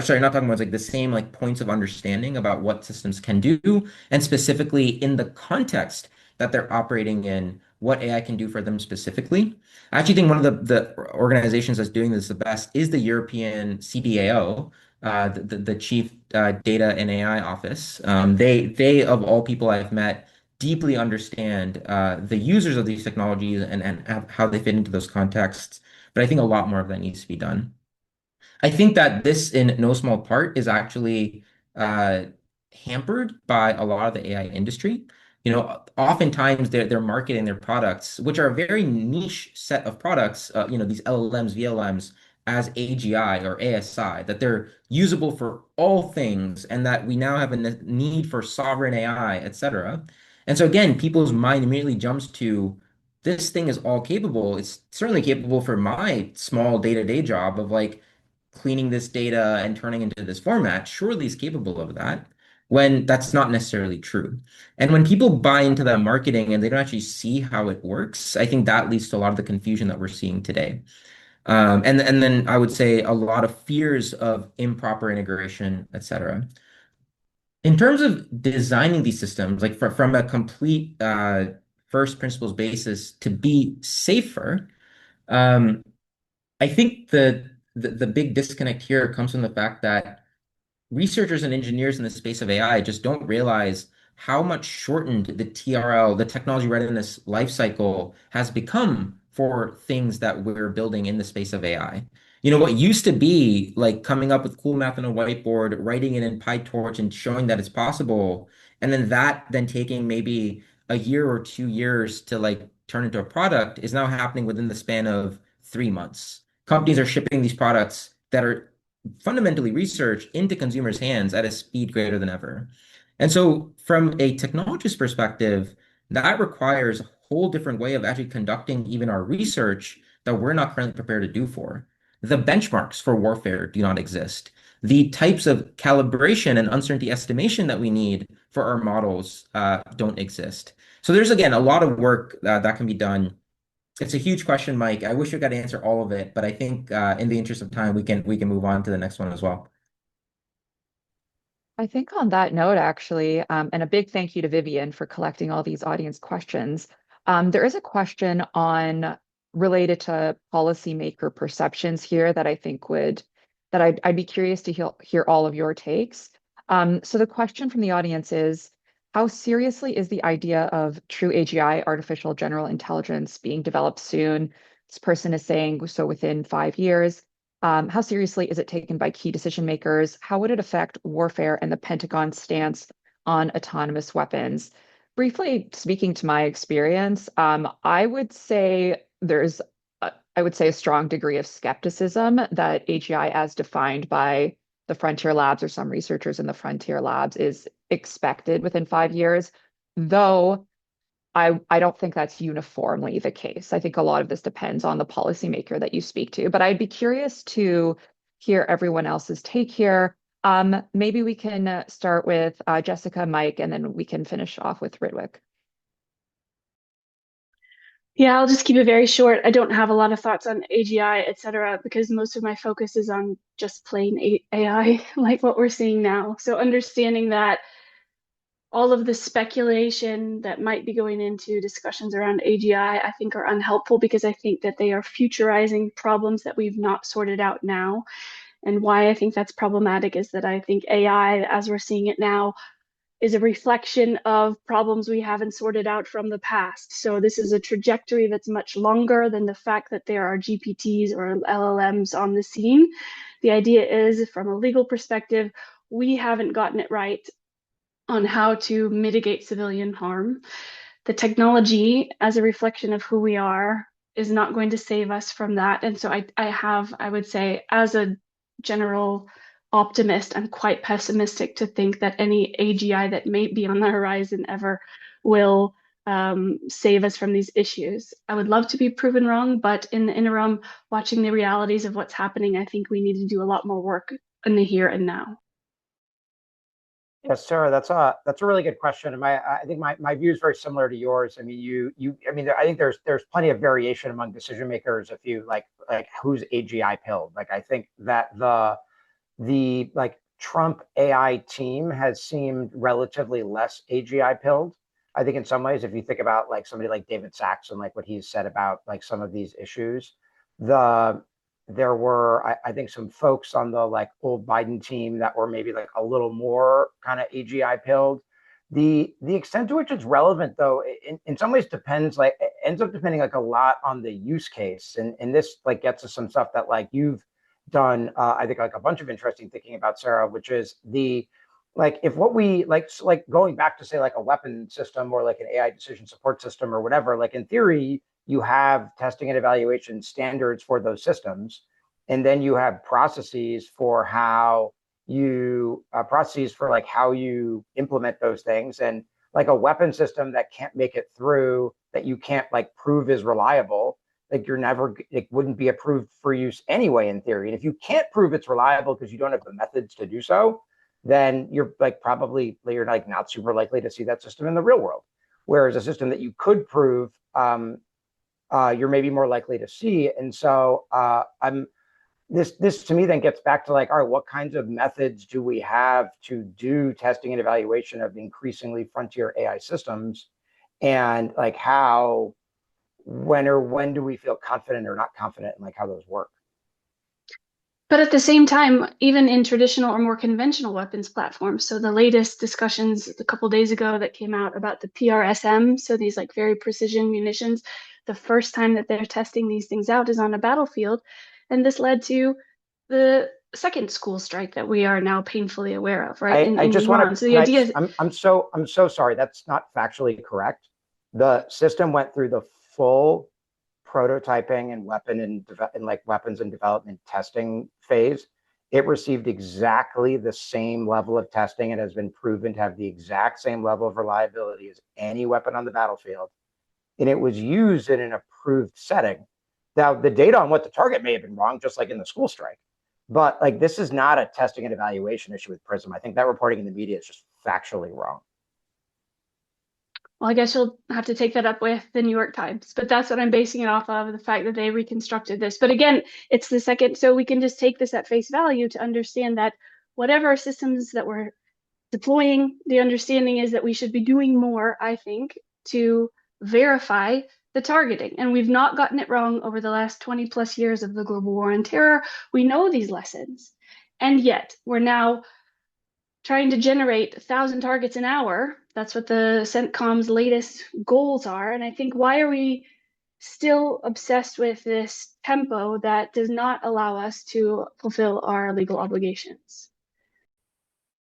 Sorry, not talking points, like the same like points of understanding about what systems can do, and specifically in the context that they're operating in, what AI can do for them specifically. I actually think one of the organizations that's doing this the best is the European CDAO, the Chief Data and AI Office. They of all people I've met deeply understand the users of these technologies and how they fit into those contexts. But I think a lot more of that needs to be done. I think that this, in no small part, is actually uh, hampered by a lot of the AI industry. Oftentimes they're marketing their products, which are a very niche set of products, these LLMs, VLMs, as AGI or ASI, that they're usable for all things, and that we now have a need for sovereign AI, etc. And so again, people's mind immediately jumps to this thing is all capable. It's certainly capable for my small day-to-day job of like cleaning this data and turning into this format. Surely it's capable of that, when that's not necessarily true. And when people buy into that marketing and they don't actually see how it works, I think that leads to a lot of the confusion that we're seeing today. And then I would say a lot of fears of improper integration, etc. In terms of designing these systems, like from a complete first principles basis to be safer, um, I think the big disconnect here comes from the fact that researchers and engineers in the space of AI just don't realize how much shortened the TRL, the technology readiness lifecycle, has become for things that we're building in the space of AI. What used to be like coming up with cool math on a whiteboard, writing it in PyTorch and showing that it's possible, and then taking maybe a year or 2 years to like turn into a product, is now happening within the span of 3 months. Companies are shipping these products that are fundamentally research into consumers' hands at a speed greater than ever. And so, from a technologist perspective, that requires a whole different way of actually conducting even our research that we're not currently prepared to do for. The benchmarks for warfare do not exist. the types of calibration and uncertainty estimation that we need for our models don't exist. So there's, again, a lot of work that can be done. It's a huge question, Mike. I wish we could answer all of it, but I think in the interest of time, we can move on to the next one as well. I think on that note, actually, and a big thank you to Vivian for collecting all these audience questions. There is a question on related to policymaker perceptions here that I think I'd be curious to hear all of your takes. So the question from the audience is, how seriously is the idea of true AGI, artificial general intelligence, being developed soon? This person is saying so within 5 years. How seriously is it taken by key decision makers? How would it affect warfare and the Pentagon's stance on autonomous weapons? Briefly speaking to my experience, I would say a strong degree of skepticism that AGI, as defined by the frontier labs or some researchers in the frontier labs, is expected within 5 years, though I don't think that's uniformly the case. I think a lot of this depends on the policymaker that you speak to, but I'd be curious to hear everyone else's take here. Maybe we can start with Jessica, Mike, and then we can finish off with Ritwik. Yeah, I'll just keep it very short. I don't have a lot of thoughts on AGI, et cetera, because most of my focus is on just plain AI, like what we're seeing now. So understanding that all of the speculation that might be going into discussions around AGI, I think are unhelpful because I think that they are futurizing problems that we've not sorted out now. And why I think that's problematic is that I think AI, as we're seeing it now, is a reflection of problems we haven't sorted out from the past. So this is a trajectory that's much longer than the fact that there are GPTs or LLMs on the scene. The idea is, from a legal perspective, we haven't gotten it right on how to mitigate civilian harm. The technology, as a reflection of who we are, is not going to save us from that. And so I would say, as a general optimist, I'm quite pessimistic to think that any AGI that may be on the horizon ever will save us from these issues. I would love to be proven wrong, but in the interim, watching the realities of what's happening, I think we need to do a lot more work in the here and now. Yes, Sarah, that's a really good question. And I think my view is very similar to yours. I mean, I think there's plenty of variation among decision makers if you like who's AGI pilled. Like I think that the like Trump AI team has seemed relatively less AGI pilled. I think in some ways, if you think about like somebody like David Sachs and like what he's said about like some of these issues, there were, I think, some folks on the like old Biden team that were maybe like a little more kind of AGI pilled. The extent to which it's relevant, though, in some ways depends, like it ends up depending like a lot on the use case. And this like gets to some stuff that like you've done, I think, like a bunch of interesting thinking about, Sarah, which is like if what we like going back to say like a weapon system or like an AI decision support system or whatever, like in theory, you have testing and evaluation standards for those systems. And then you have processes for how you processes for like how you implement those things. And like a weapon system that can't make it through, that you can't like prove is reliable, like it wouldn't be approved for use anyway, in theory. And if you can't prove it's reliable because you don't have the methods to do so, then you're like you're like not super likely to see that system in the real world. Whereas a system that you could prove, you're maybe more likely to see. And so this to me then gets back to like, all right, what kinds of methods do we have to do testing and evaluation of increasingly frontier AI systems? And like when do we feel confident or not confident in like how those work? But at the same time, even in traditional or more conventional weapons platforms, so the latest discussions a couple days ago that came out about the PRSM, so these like very precision munitions, the first time that they're testing these things out is on a battlefield. And this led to the second school strike that we are now painfully aware of, right? I just want to, so the idea is, I'm so sorry. That's not factually correct. The system went through the full prototyping and weapons and development testing phase. It received exactly the same level of testing and has been proven to have the exact same level of reliability as any weapon on the battlefield. And it was used in an approved setting. Now, the data on what to target may have been wrong, just like in the school strike. But like, this is not a testing and evaluation issue with Prism. I think that reporting in the media is just factually wrong. Well, I guess you'll have to take that up with the New York Times, but that's what I'm basing it off of, the fact that they reconstructed this. But again, it's the second, so we can just take this at face value to understand that whatever systems that we're deploying, the understanding is that we should be doing more, I think, to verify the targeting. And we've not gotten it wrong over the last 20 plus years of the global war on terror. We know these lessons. And yet we're now trying to generate 1,000 targets an hour. That's what the CENTCOM's latest goals are. And I think, why are we still obsessed with this tempo that does not allow us to fulfill our legal obligations?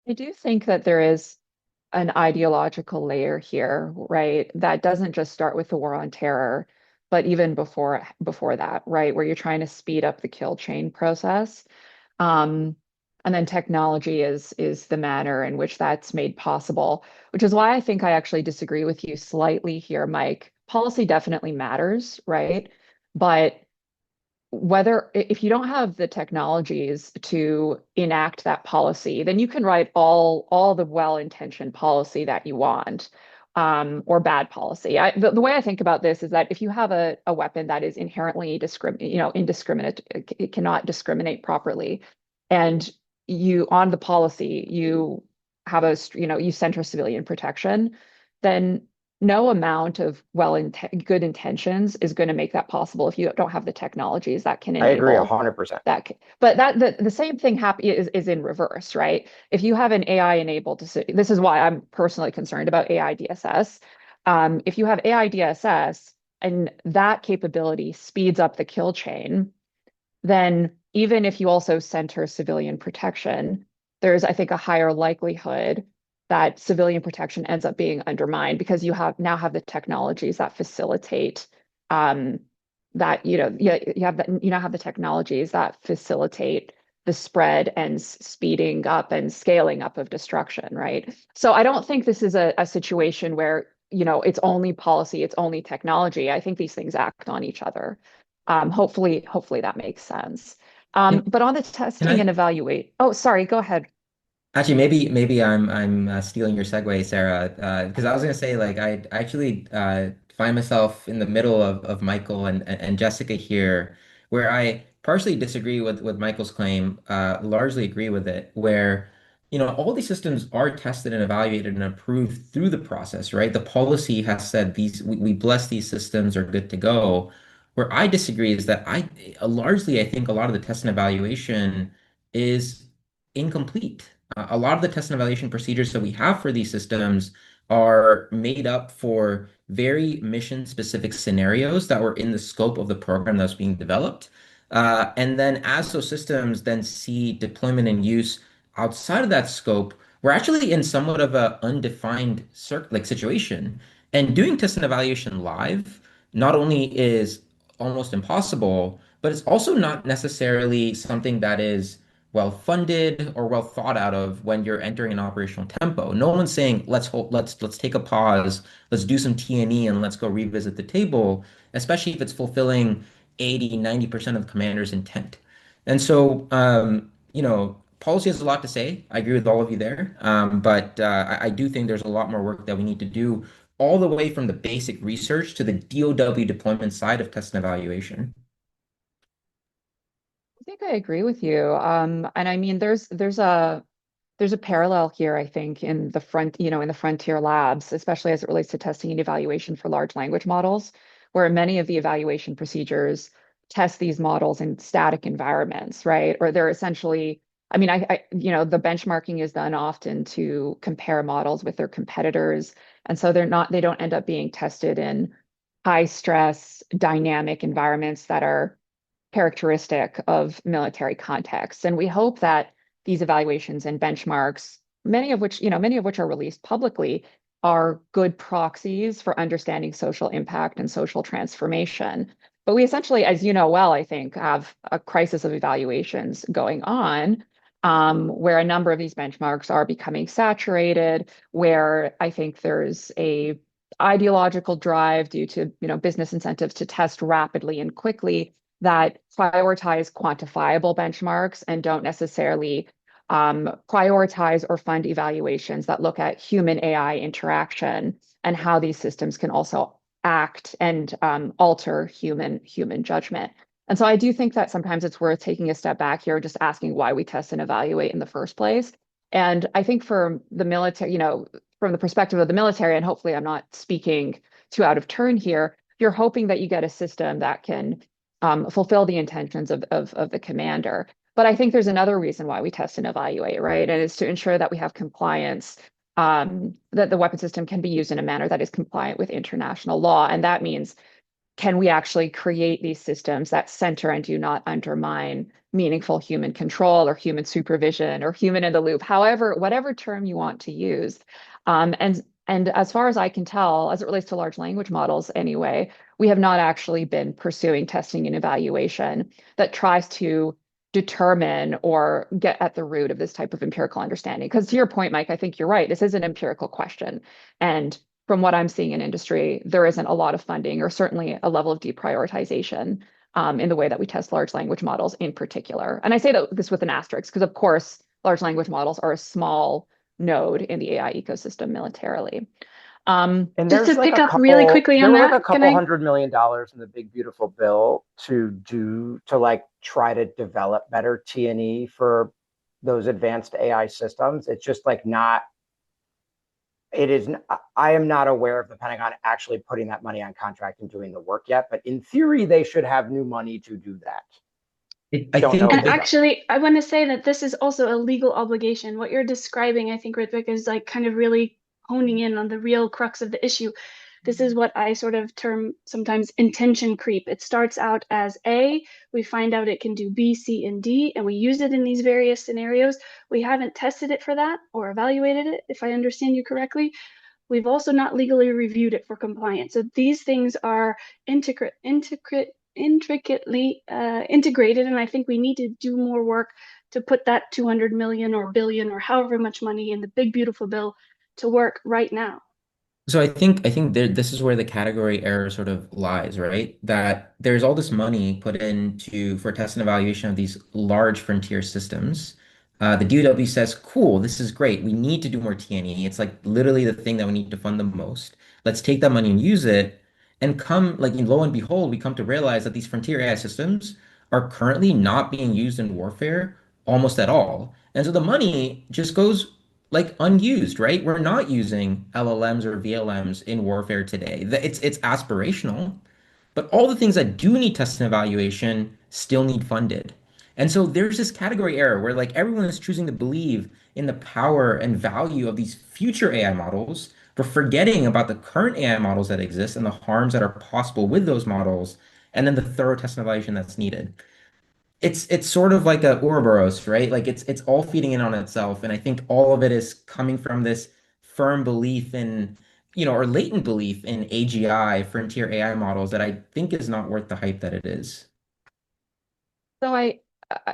I do think that there is an ideological layer here, right? That doesn't just start with the war on terror, but even before that, right? Where you're trying to speed up the kill chain process. And then technology is the manner in which that's made possible, which is why I think I actually disagree with you slightly here, Mike. Policy definitely matters, right? But if you don't have the technologies to enact that policy, then you can write all the well-intentioned policy that you want, or bad policy. The way I think about this is that if you have a weapon that is inherently indiscriminate, it cannot discriminate properly, and you on the policy you have you center civilian protection, then no amount of good intentions is going to make that possible if you don't have the technologies that can I agree enable 100%. that. But the same thing is in reverse, right? If you have an AI enabled decision, this is why I'm personally concerned about AI DSS. If you have AI DSS and that capability speeds up the kill chain, then even if you also center civilian protection, there's, I think, a higher likelihood that civilian protection ends up being undermined because you now have the technologies that facilitate that, you now have the technologies that facilitate the spread and speeding up and scaling up of destruction, right? So I don't think this is a situation where, it's only policy, it's only technology. I think these things act on each other. Hopefully that makes sense. But on the Can testing and I evaluate, oh, sorry, go ahead. actually maybe I'm stealing your segue, Sarah, because I was gonna say like I actually find myself in the middle of Michael and Jessica here, where I partially disagree with Michael's claim, largely agree with it, where all these systems are tested and evaluated and approved through the process, right? The policy has said we bless these systems are good to go. Where I disagree is that largely I think a lot of the test and evaluation is incomplete. A lot of the test and evaluation procedures that we have for these systems are made up for very mission specific scenarios that were in the scope of the program that's being developed. And then as those systems then see deployment and use outside of that scope, we're actually in somewhat of a undefined situation. And doing test and evaluation live not only is almost impossible, but it's also not necessarily something that is well funded or well thought out of when you're entering an operational tempo. No one's saying let's take a pause, let's do some T&E and let's go revisit the table, especially if it's fulfilling 80, 90% of the commander's intent. And so policy has a lot to say. I agree with all of you there. But I do think there's a lot more work that we need to do all the way from the basic research to the DOW deployment side of test and evaluation. I think I agree with you. And I mean, there's a parallel here, I think, in the frontier labs, especially as it relates to testing and evaluation for large language models, where many of the evaluation procedures test these models in static environments, right? Or they're essentially, I mean, the benchmarking is done often to compare models with their competitors. And so they don't end up being tested in high stress, dynamic environments that are characteristic of military contexts. And we hope that these evaluations and benchmarks, many of which are released publicly, are good proxies for understanding social impact and social transformation. But we essentially, as you know well, I think, have a crisis of evaluations going on, where a number of these benchmarks are becoming saturated, where I think there's a ideological drive due to business incentives to test rapidly and quickly that prioritize quantifiable benchmarks and don't necessarily prioritize or fund evaluations that look at human AI interaction and how these systems can also act and alter human judgment. And so I do think that sometimes it's worth taking a step back here, just asking why we test and evaluate in the first place. And I think for the military, from the perspective of the military, and hopefully I'm not speaking too out of turn here, you're hoping that you get a system that can fulfill the intentions of the commander. But I think there's another reason why we test and evaluate, right? And it's to ensure that we have compliance, that the weapon system can be used in a manner that is compliant with international law. And that means, can we actually create these systems that center and do not undermine meaningful human control or human supervision or human in the loop, however, whatever term you want to use. And as far as I can tell, as it relates to large language models anyway, we have not actually been pursuing testing and evaluation that tries to determine or get at the root of this type of empirical understanding. Because to your point, Mike, I think you're right. This is an empirical question. And from what I'm seeing in industry, there isn't a lot of funding or certainly a level of deprioritization in the way that we test large language models in particular. And I say this with an asterisk because, of course, large language models are a small node in the AI ecosystem militarily. And Just there's to like pick a up couple, really quickly there on were like that, a couple $100 million in the big beautiful bill to like try to develop better T&E for those advanced AI systems. It's just like not, it is, I am not aware of the Pentagon actually putting that money on contract and doing the work yet, but in theory, they should have new money to do that. I Don't know think if And they do. actually, I want to say that this is also a legal obligation. What you're describing, I think, Ritwik, is like kind of really honing in on the real crux of the issue. This is what I sort of term sometimes intention creep. It starts out as A, we find out it can do B, C, and D, and we use it in these various scenarios. We haven't tested it for that or evaluated it, if I understand you correctly. We've also not legally reviewed it for compliance. So these things are intricately integrated, and I think we need to do more work to put that 200 million or billion or however much money in the big beautiful bill to work right now. So I think this is where the category error sort of lies, right? That there's all this money put into for test and evaluation of these large frontier systems. The DoW says, cool, this is great. We need to do more T&E. It's like literally the thing that we need to fund the most. Let's take that money and use it. And come, like, lo and behold, we come to realize that these frontier AI systems are currently not being used in warfare almost at all. And so the money just goes like unused, right? We're not using LLMs or VLMs in warfare today. It's aspirational, but all the things that do need test and evaluation still need funded. And so there's this category error where like everyone is choosing to believe in the power and value of these future AI models, but forgetting about the current AI models that exist and the harms that are possible with those models, and then the thorough test and evaluation that's needed. It's sort of like a Ouroboros, right? Like it's all feeding in on itself, and I think all of it is coming from this firm belief in, or latent belief in AGI, frontier AI models, that I think is not worth the hype that it is. So I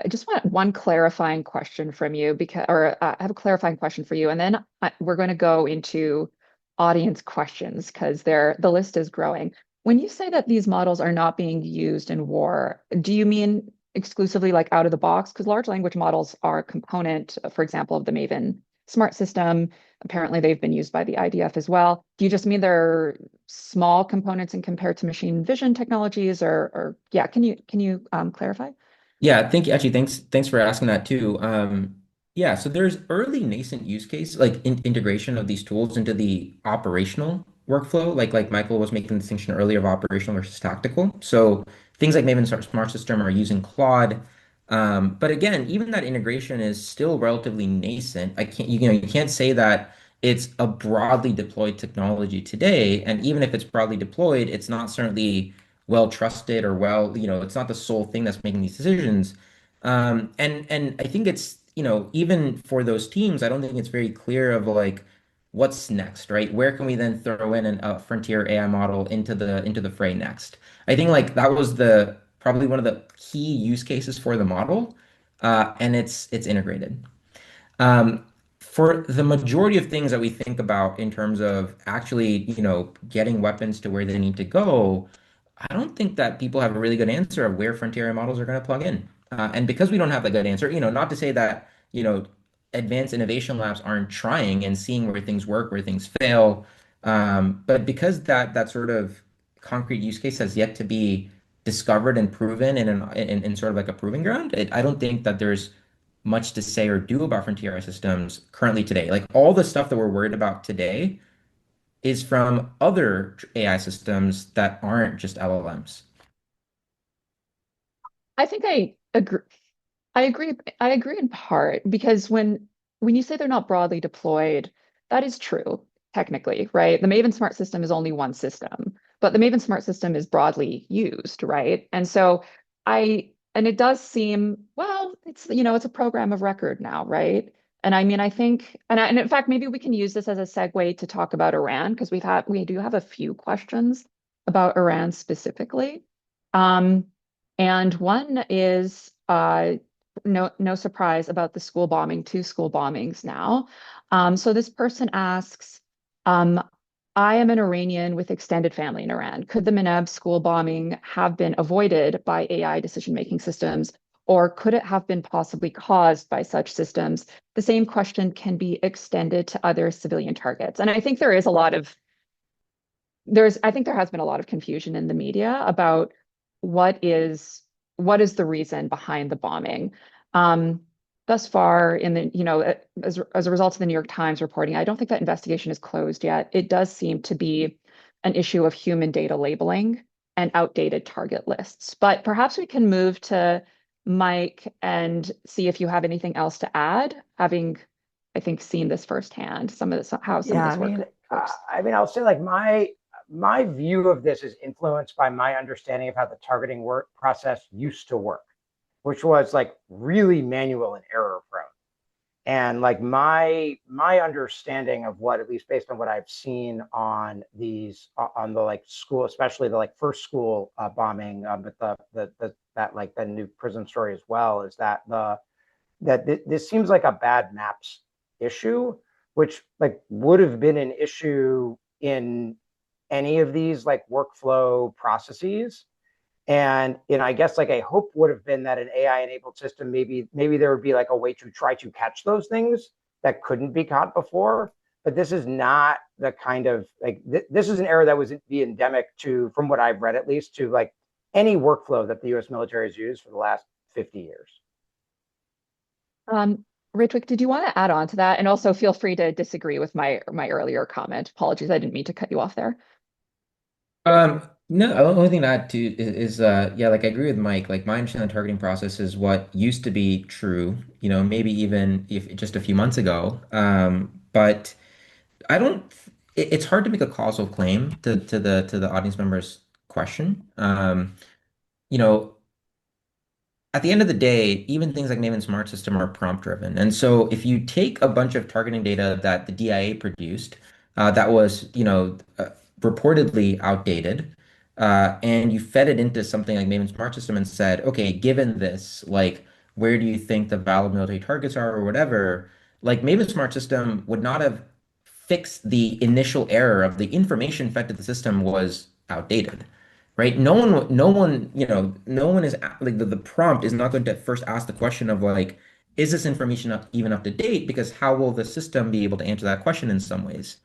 just want one clarifying question from you because, or I have a clarifying question for you, and then we're going to go into audience questions because the list is growing. When you say that these models are not being used in war, do you mean exclusively like out of the box? Because large language models are a component, for example, of the Maven smart system. Apparently, they've been used by the IDF as well. Do you just mean they're small components and compared to machine vision technologies, or yeah? Can you clarify? Yeah, thank you. Actually, thanks for asking that too. Yeah, so there's early nascent use case, like integration of these tools into the operational workflow, like Michael was making the distinction earlier of operational versus tactical. So things like Maven Smart System are using Claude. But again, even that integration is still relatively nascent. You can't say that it's a broadly deployed technology today. And even if it's broadly deployed, it's not certainly well trusted or it's not the sole thing that's making these decisions. And I think it's, even for those teams, I don't think it's very clear of like what's next, right? Where can we then throw in a frontier AI model into the fray next? I think like that was the probably one of the key use cases for the model, and it's integrated. For the majority of things that we think about in terms of actually, getting weapons to where they need to go, I don't think that people have a really good answer of where frontier AI models are going to plug in. And because we don't have a good answer, not to say that, advanced innovation labs aren't trying and seeing where things work, where things fail. But because that sort of concrete use case has yet to be discovered and proven in sort of like a proving ground, I don't think that there's much to say or do about frontier AI systems currently today. Like all the stuff that we're worried about today is from other AI systems that aren't just LLMs. I think I agree. I agree. I agree in part because when you say they're not broadly deployed, that is true, technically, right? The Maven Smart System is only one system, but the Maven Smart System is broadly used, right? And so and it does seem, well, it's a program of record now, right? And I mean, I think, and in fact, maybe we can use this as a segue to talk about Iran because we do have a few questions about Iran specifically. Um, and one is no surprise about the school bombing, two school bombings now. So this person asks, um, I am an Iranian with extended family in Iran. Could the Minab school bombing have been avoided by AI decision-making systems, or could it have been possibly caused by such systems? The same question can be extended to other civilian targets. And I think I think there has been a lot of confusion in the media about what is what is the reason behind the bombing. Um, Thus far, as a result of the New York Times reporting, I don't think that investigation is closed yet. It does seem to be an issue of human data labeling and outdated target lists. But perhaps we can move to Mike and see if you have anything else to add, having, I think, seen this firsthand, how some of Yeah, this works. I'll say like my view of this is influenced by my understanding of how the targeting work process used to work, which was like really manual and error prone. And like my understanding of what, at least based on what I've seen on on the like school, especially the like first school bombing, but the that like the new prison story as well, is that this seems like a bad maps issue, which like would have been an issue in any of these like workflow processes. And I guess like a hope would have been that an AI enabled system, maybe there would be like a way to try to catch those things that couldn't be caught before. But this is not the kind of like this is an error that was be endemic to, from what I've read at least, to like any workflow that the U.S. military has used for the last 50 years. Ritwik, did you want to add on to that? And also feel free to disagree with my earlier comment. Apologies, I didn't mean to cut you off there. No, the only thing to add to yeah, like I agree with Mike. Like my understanding of the targeting process is what used to be true, maybe even if just a few months ago. But I don't, it's hard to make a causal claim to the audience member's question. You know, at the end of the day, even things like Maven Smart System are prompt driven. And so if you take a bunch of targeting data that the DIA produced, that was, reportedly outdated, and you fed it into something like Maven Smart System and said, okay, given this, like, where do you think the valid military targets are or whatever, like Maven Smart System would not have fixed the initial error of the information fed to the system was outdated, right? No one is like the prompt is not going to first ask the question of like, is this information even up to date? Because how will the system be able to answer that question in some ways?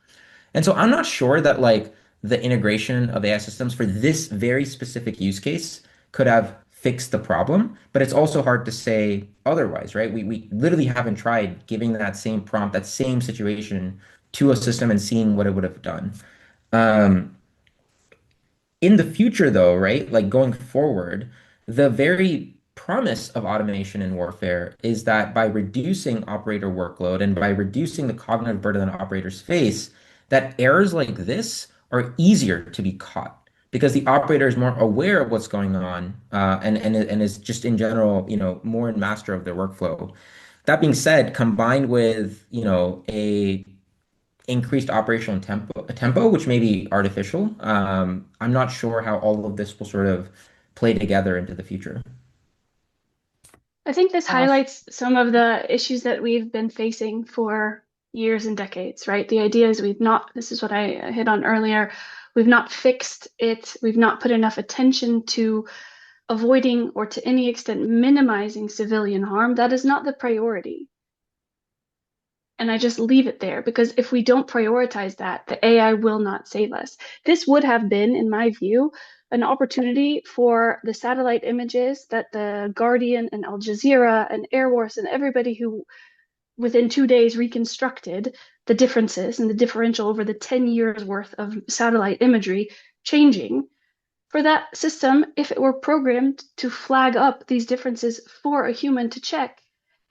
And so I'm not sure that like the integration of AI systems for this very specific use case could have fixed the problem, but it's also hard to say otherwise, right? We literally haven't tried giving that same prompt, that same situation to a system and seeing what it would have done. Um, in the future, though, right, like going forward, the very promise of automation in warfare is that by reducing operator workload and by reducing the cognitive burden that operators face, that errors like this are easier to be caught because the operator is more aware of what's going on, and is just in general, more in master of their workflow. That being said, combined with, a increased operational tempo, which may be artificial. I'm not sure how all of this will sort of play together into the future. I think this Uh, highlights some of the issues that we've been facing for years and decades, right? The idea is this is what I hit on earlier. We've not fixed it. We've not put enough attention to avoiding or to any extent minimizing civilian harm. That is not the priority. And I just leave it there because if we don't prioritize that, the AI will not save us. This would have been, in my view, an opportunity for the satellite images that the Guardian and Al Jazeera and Air Wars and everybody who within 2 days reconstructed the differences and the differential over the 10 years worth of satellite imagery changing. For that system, if it were programmed to flag up these differences for a human to check,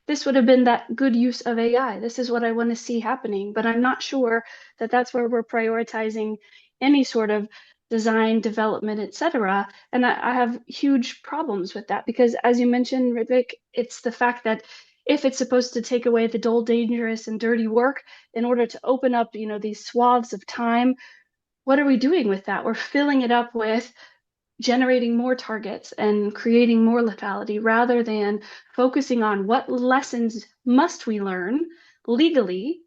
this would have been that good use of AI. This is what I want to see happening, but I'm not sure that that's where we're prioritizing any sort of design, development, etc. And I have huge problems with that because, as you mentioned, Ridvik, it's the fact that if it's supposed to take away the dull, dangerous, and dirty work in order to open up, these swaths of time, what are we doing with that? We're filling it up with generating more targets and creating more lethality rather than focusing on what lessons must we learn legally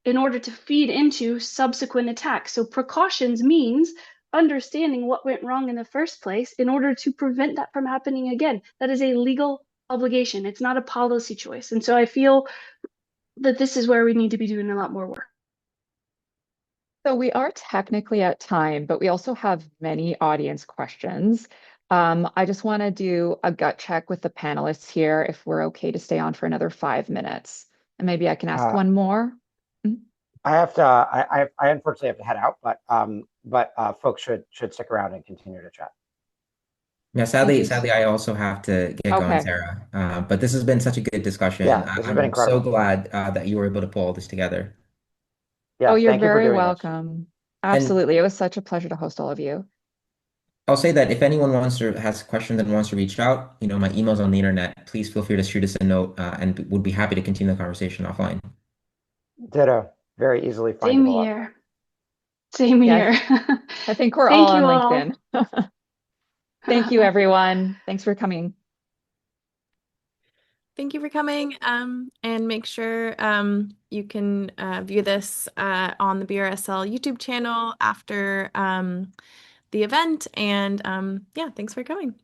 in order to feed into subsequent attacks. So precautions means understanding what went wrong in the first place in order to prevent that from happening again. That is a legal obligation. It's not a policy choice. And so I feel that this is where we need to be doing a lot more work. So we are technically at time, but we also have many audience questions. I just want to do a gut check with the panelists here if we're okay to stay on for another 5 minutes. And maybe I can ask one more. I have to. I unfortunately have to head out, but folks should stick around and continue to chat. Yeah, sadly, I also have to get going, Sarah. But this has been such a good discussion. Yeah, this has been I'm so incredible. glad that you were able to pull all this together. Yeah, Oh, you're thank you for very doing this. welcome. Absolutely. It was such a pleasure to host all of you. I'll say that if anyone has questions and wants to reach out, my email's on the internet. Please feel free to shoot us a note, and would be happy to continue the conversation offline. Ditto. Very easily findable. Same here. Same here. I think we're Thank all on you LinkedIn. Thank you, everyone. Thanks for coming. Thank you for coming. And make sure you can view this on the BRSL YouTube channel after the event. And yeah, thanks for coming.